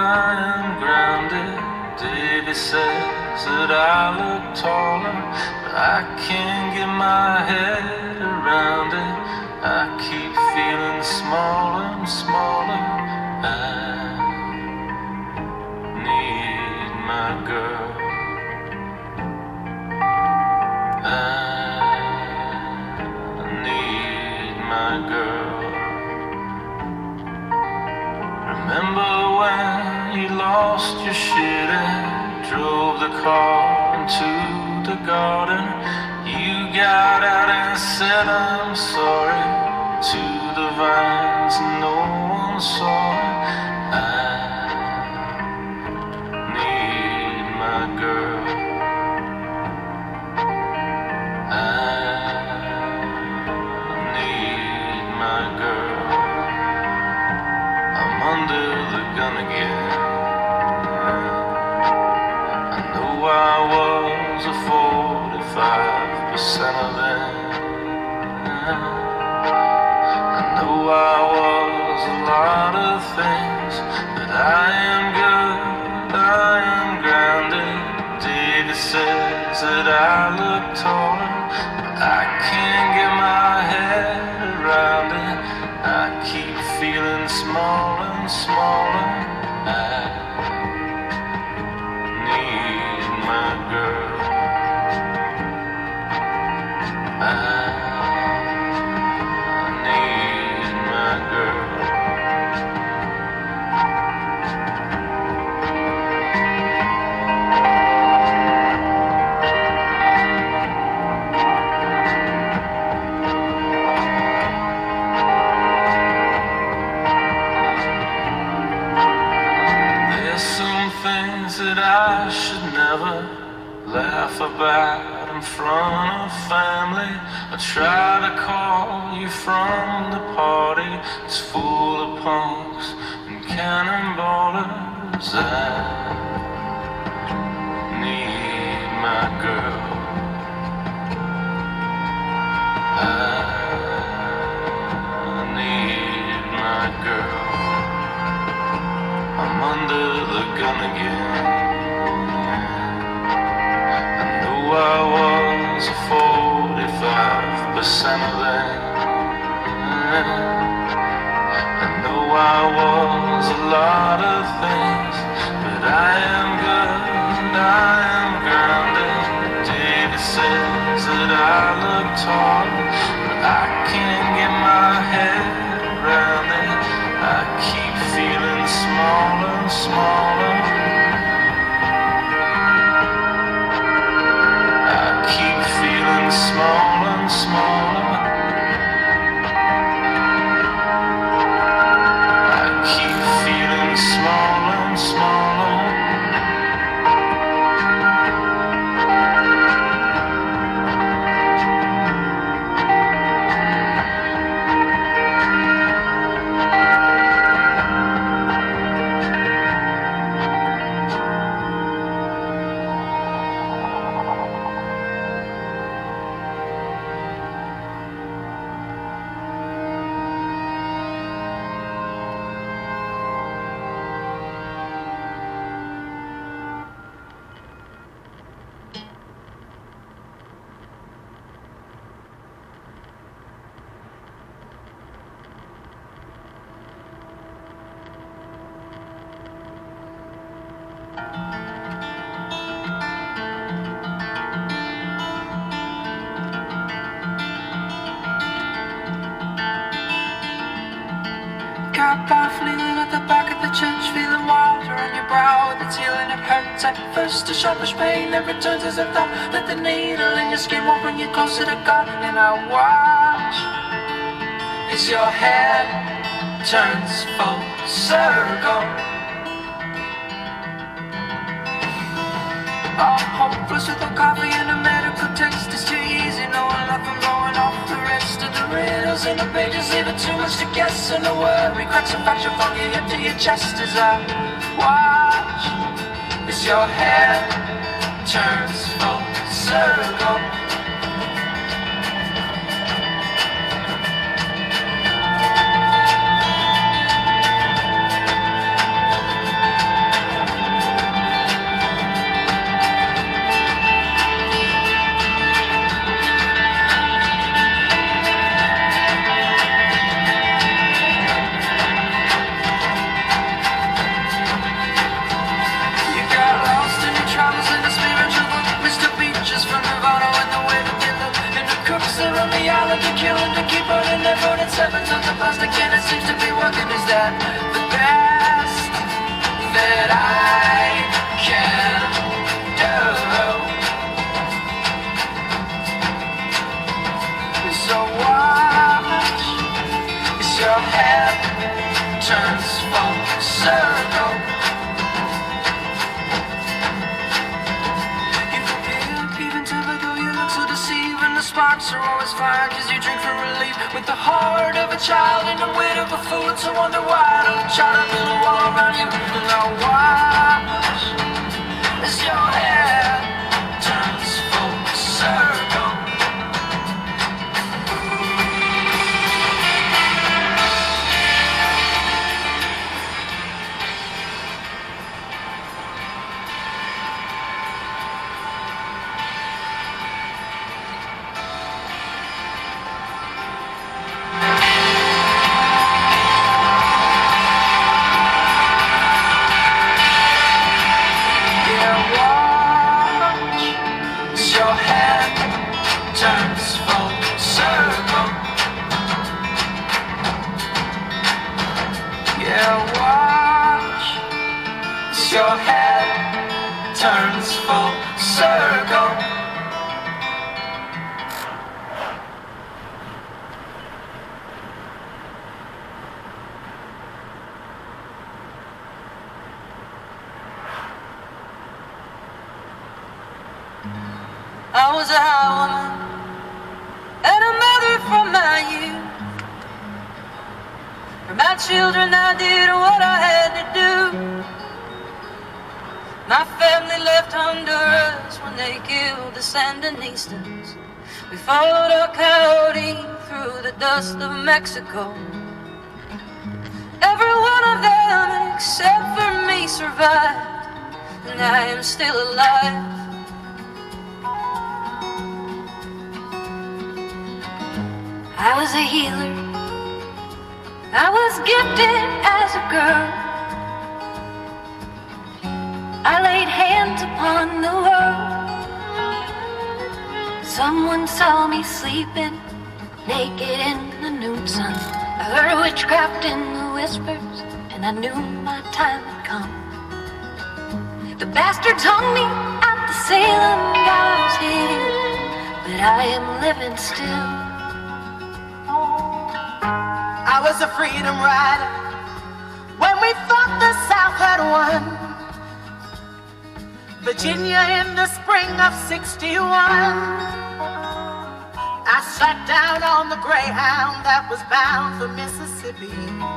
am grounded. Davy says that I look taller, but I can't get my head around it. I keep feeling smaller and smaller. I need my girl. I need my girl. Remember when you lost your shit and drove the car into the garden? You got out and said I'm sorry to the vines, no one saw it. I need my girl. I need my girl. I'm under the gun again. I know I was a 45% of them. I know I was a lot of things, but I am good, I am grounded. David says that I look taller, but I can't get my head around it. I keep feeling smaller and smaller. I need my girl. I need my girl. There's some things that I should never laugh about in front of family. I try to call you from the party. It's full of punks and cannonballers. I need my girl. I need my girl. I'm under the gun again. I know I was a 45% of them. I know I was a lot of things, but I am good, I am grounded. David says that I look tall, but I can't get my head around it. I keep feeling smaller and smaller. I keep feeling smaller and smaller. I keep feeling smaller and smaller. Got off leaning at the back of the church, feeling water on your brow. The feeling it hurts at first, a sharpish pain that returns as a thought that the needle in your skin won't bring you closer to God. And I watch as your head turns full circle. All hopeless with the coffee and the medical text. It's too easy knowing nothing going off the rest of the riddles in the pages, leaving too much to guess. And the worry cracks and fracture from your hip to your chest as I watch as your head turns full circle. killing to keep burning. They're burning sevens of the plastic, and it seems to be working. Is that the best that I can do? So watch as your head turns full circle. You forgive even typical, you look so deceiving. The sparks are always fire cause you drink for relief. With the heart of a child and the weight of a fool. So wonder why I don't try to build a wall around you. Now watch as your head turns full circle. Turns full circle. Yeah, watch as your head turns full circle. I was a high woman and a mother from my youth. For my children I did what I had to do. My family left Honduras when they killed the Sandinistas. We followed a coyote through the dust of Mexico. Every one of them except for me survived, and I am still alive. I was a healer. I was gifted as a girl. I laid hands upon the world. Someone saw me sleeping naked in the noon sun. I heard witchcraft in the whispers, and I knew my time had come. The bastards hung me at the Salem gallows hill, but I am living still. I was a freedom rider when we thought the South had won. Virginia in the spring of '61. I sat down on the Greyhound that was bound for Mississippi.